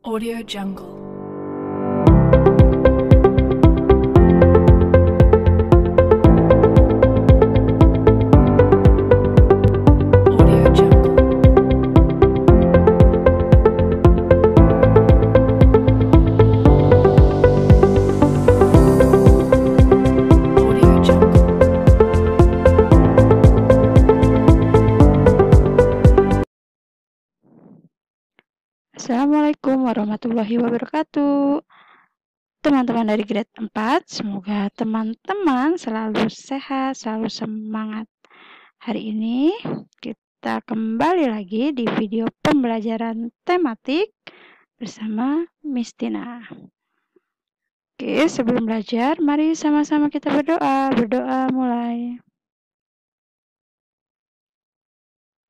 Audio Jungle. Audio Jungle. Audio Jungle. Assalamualaikum warahmatullahi wabarakatuh. Teman-teman dari grade 4, semoga teman-teman selalu sehat, selalu semangat. Hari ini kita kembali lagi di video pembelajaran tematik bersama Miss Tina. Oke, sebelum belajar, mari sama-sama kita berdoa. Berdoa mulai.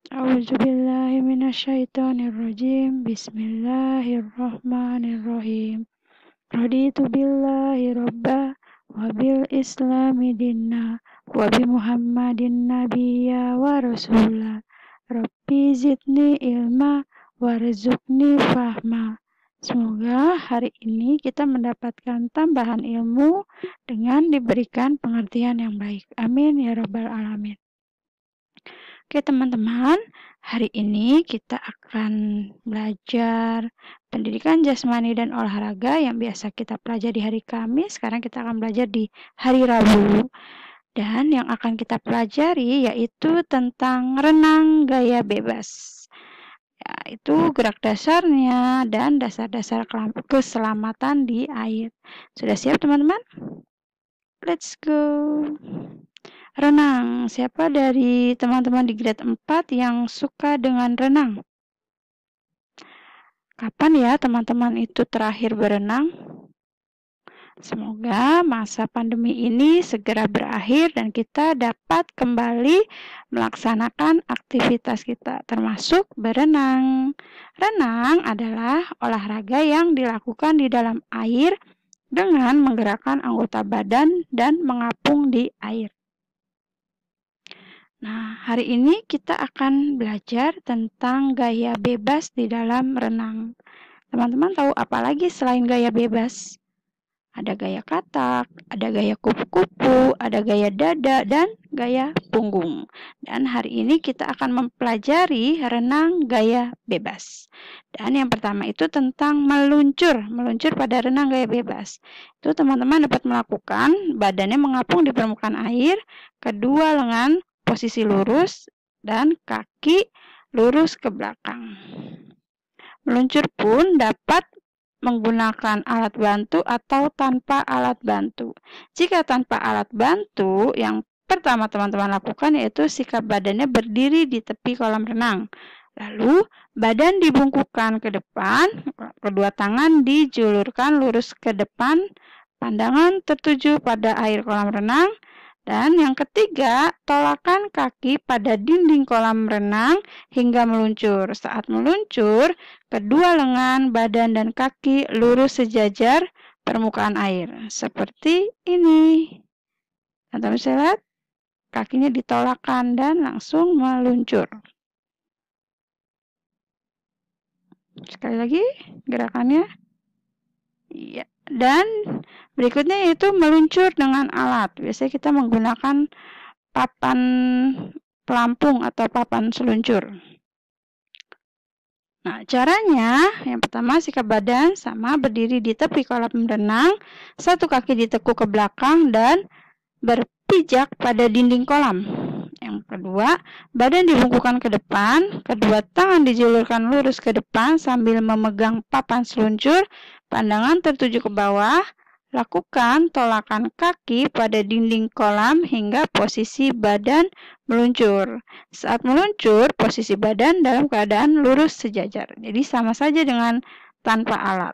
A'udzubillahi minasyaitonirrajim. Bismillahirrahmanirrahim. Raditu billahi robba wa bil islami dinna wa bi muhammadin nabiyya wa rasula. Rabbi zidni ilma warzuqni fahma. Semoga hari ini kita mendapatkan tambahan ilmu dengan diberikan pengertian yang baik. Amin ya rabbal alamin. Oke teman-teman, hari ini kita akan belajar pendidikan jasmani dan olahraga yang biasa kita pelajari hari Kamis. Sekarang kita akan belajar di hari Rabu. Dan yang akan kita pelajari yaitu tentang renang gaya bebas. Yaitu gerak dasarnya dan dasar-dasar keselamatan di air. Sudah siap teman-teman? Let's go! Renang. Siapa dari teman-teman di grade 4 yang suka dengan renang? Kapan ya teman-teman itu terakhir berenang? Semoga masa pandemi ini segera berakhir dan kita dapat kembali melaksanakan aktivitas kita, termasuk berenang. Renang adalah olahraga yang dilakukan di dalam air dengan menggerakkan anggota badan dan mengapung di air. Nah, hari ini kita akan belajar tentang gaya bebas di dalam renang. Teman-teman tahu apa lagi selain gaya bebas? Ada gaya katak, ada gaya kupu-kupu, ada gaya dada, dan gaya punggung. Dan hari ini kita akan mempelajari renang gaya bebas. Dan yang pertama itu tentang meluncur pada renang gaya bebas. Itu teman-teman dapat melakukan badannya mengapung di permukaan air, kedua lengan posisi lurus dan kaki lurus ke belakang. Meluncur pun dapat menggunakan alat bantu atau tanpa alat bantu. Jika tanpa alat bantu, yang pertama teman-teman lakukan yaitu sikap badannya berdiri di tepi kolam renang. Lalu badan dibungkukkan ke depan, kedua tangan dijulurkan lurus ke depan, pandangan tertuju pada air kolam renang. Dan yang ketiga, tolakan kaki pada dinding kolam renang hingga meluncur. Saat meluncur, kedua lengan, badan, dan kaki lurus sejajar permukaan air. Seperti ini. Teman-teman bisa lihat, kakinya ditolakkan dan langsung meluncur. Sekali lagi, gerakannya. Iya. Dan berikutnya yaitu meluncur dengan alat. Biasanya kita menggunakan papan pelampung atau papan seluncur. Nah, caranya yang pertama sikap badan sama berdiri di tepi kolam renang, satu kaki ditekuk ke belakang dan berpijak pada dinding kolam. Yang kedua, badan dibungkukkan ke depan, kedua tangan dijulurkan lurus ke depan sambil memegang papan seluncur, pandangan tertuju ke bawah, lakukan tolakan kaki pada dinding kolam hingga posisi badan meluncur. Saat meluncur, posisi badan dalam keadaan lurus sejajar. Jadi sama saja dengan tanpa alat.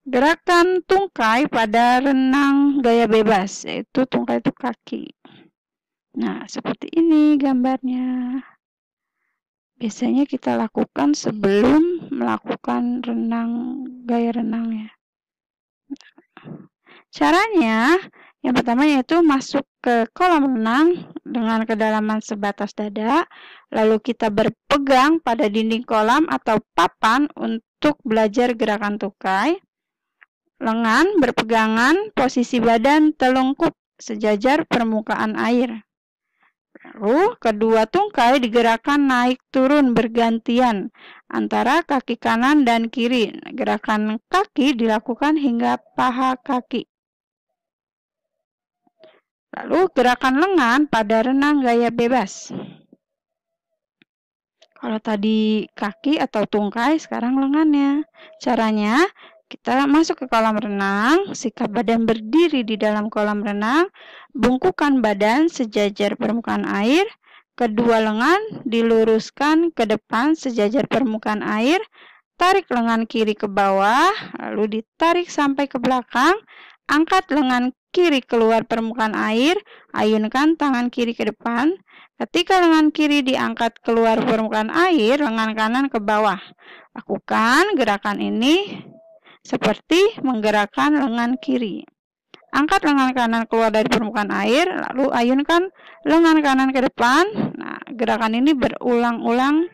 Gerakan tungkai pada renang gaya bebas, yaitu tungkai itu kaki. Nah, seperti ini gambarnya. Biasanya kita lakukan sebelum melakukan gaya renang ya. Caranya, Yang pertama yaitu masuk ke kolam renang dengan kedalaman sebatas dada, lalu kita berpegang pada dinding kolam atau papan untuk belajar gerakan tukai. Lengan berpegangan, posisi badan telungkup sejajar permukaan air. Lalu kedua tungkai digerakkan naik turun bergantian antara kaki kanan dan kiri. Gerakan kaki dilakukan hingga paha kaki. Lalu gerakan lengan pada renang gaya bebas. Kalau tadi kaki atau tungkai, sekarang lengannya. Caranya, kita masuk ke kolam renang, sikap badan berdiri di dalam kolam renang, bungkukan badan sejajar permukaan air, kedua lengan diluruskan ke depan sejajar permukaan air, tarik lengan kiri ke bawah, lalu ditarik sampai ke belakang, angkat lengan kiri keluar permukaan air, ayunkan tangan kiri ke depan. Ketika lengan kiri diangkat keluar permukaan air, lengan kanan ke bawah. Lakukan gerakan ini seperti menggerakkan lengan kiri. Angkat lengan kanan keluar dari permukaan air, lalu ayunkan lengan kanan ke depan. Nah, gerakan ini berulang-ulang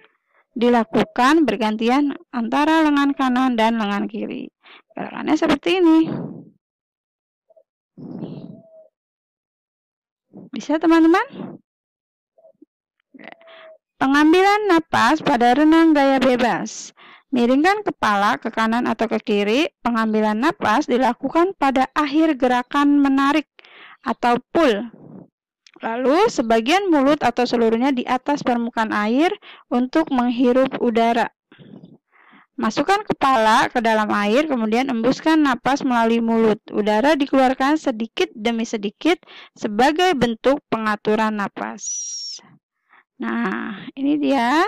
dilakukan bergantian antara lengan kanan dan lengan kiri. Gerakannya seperti ini. Bisa teman-teman? Pengambilan napas pada renang gaya bebas. Miringkan kepala ke kanan atau ke kiri. Pengambilan napas dilakukan pada akhir gerakan menarik atau pull. Lalu sebagian mulut atau seluruhnya di atas permukaan air untuk menghirup udara. Masukkan kepala ke dalam air, kemudian embuskan napas melalui mulut. Udara dikeluarkan sedikit demi sedikit sebagai bentuk pengaturan napas. Nah, ini dia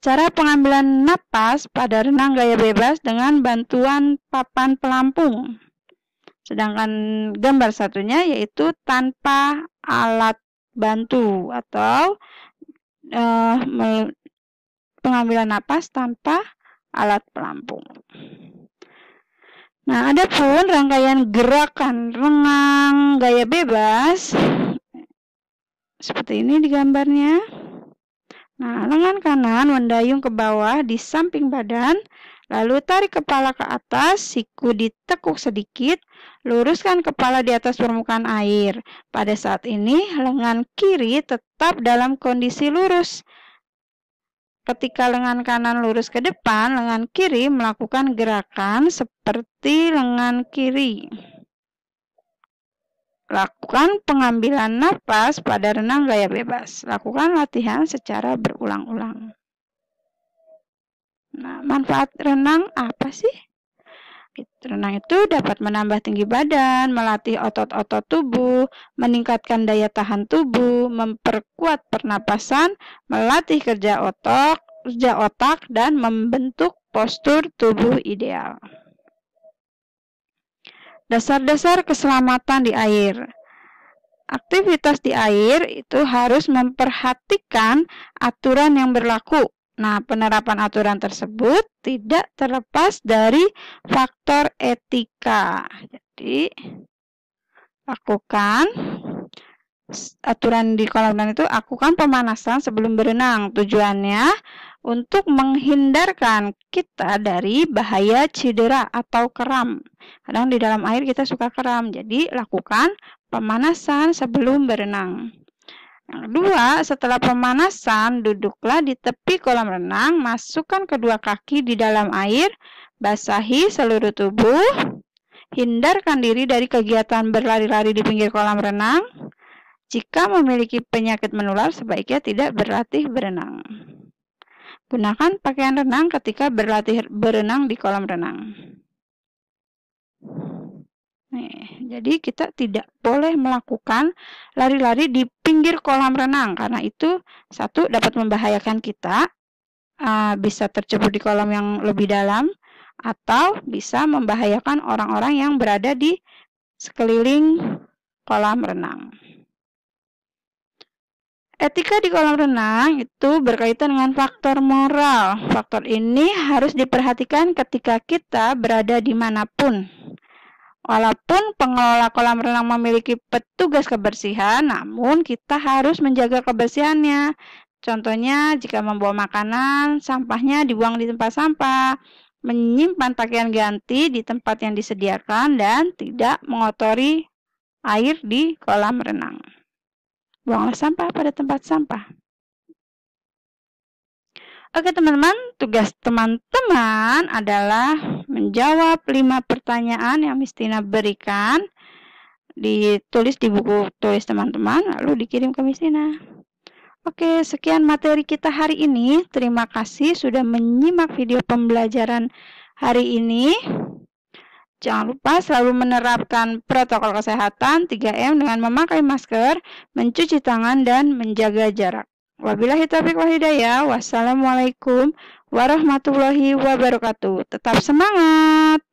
cara pengambilan napas pada renang gaya bebas dengan bantuan papan pelampung. Sedangkan gambar satunya yaitu tanpa alat bantu atau pengambilan napas tanpa alat pelampung. Nah, ada pun rangkaian gerakan renang gaya bebas seperti ini di gambarnya. Nah, lengan kanan mendayung ke bawah di samping badan, lalu tarik kepala ke atas, siku ditekuk sedikit, luruskan kepala di atas permukaan air. Pada saat ini, lengan kiri tetap dalam kondisi lurus. Ketika lengan kanan lurus ke depan, lengan kiri melakukan gerakan seperti lengan kiri. Lakukan pengambilan napas pada renang gaya bebas. Lakukan latihan secara berulang-ulang. Nah, manfaat renang apa sih? Renang itu dapat menambah tinggi badan, melatih otot-otot tubuh, meningkatkan daya tahan tubuh, memperkuat pernapasan, melatih kerja otak, dan membentuk postur tubuh ideal. Dasar-dasar keselamatan di air. Aktivitas di air itu harus memperhatikan aturan yang berlaku. Nah, penerapan aturan tersebut tidak terlepas dari faktor etika. Jadi, lakukan aturan di kolam renang itu, lakukan pemanasan sebelum berenang. Tujuannya untuk menghindarkan kita dari bahaya cedera atau kram. Kadang di dalam air kita suka kram, jadi lakukan pemanasan sebelum berenang. Yang kedua, setelah pemanasan, duduklah di tepi kolam renang, masukkan kedua kaki di dalam air, basahi seluruh tubuh, hindarkan diri dari kegiatan berlari-lari di pinggir kolam renang. Jika memiliki penyakit menular, sebaiknya tidak berlatih berenang. Gunakan pakaian renang ketika berlatih berenang di kolam renang. Jadi kita tidak boleh melakukan lari-lari di pinggir kolam renang karena itu satu dapat membahayakan kita, bisa tercebur di kolam yang lebih dalam atau bisa membahayakan orang-orang yang berada di sekeliling kolam renang. Etika di kolam renang itu berkaitan dengan faktor moral. Faktor ini harus diperhatikan ketika kita berada dimanapun. Walaupun pengelola kolam renang memiliki petugas kebersihan, namun kita harus menjaga kebersihannya. Contohnya, jika membawa makanan, sampahnya dibuang di tempat sampah, menyimpan pakaian ganti di tempat yang disediakan, dan tidak mengotori air di kolam renang. Buanglah sampah pada tempat sampah. Oke teman-teman, tugas teman-teman adalah menjawab 5 pertanyaan yang Miss Tina berikan. Ditulis di buku tulis teman-teman, lalu dikirim ke Miss Tina. Oke, sekian materi kita hari ini. Terima kasih sudah menyimak video pembelajaran hari ini. Jangan lupa selalu menerapkan protokol kesehatan 3M dengan memakai masker, mencuci tangan, dan menjaga jarak. Wabillahi taufiq wal hidayah. Wassalamualaikum warahmatullahi wabarakatuh. Tetap semangat.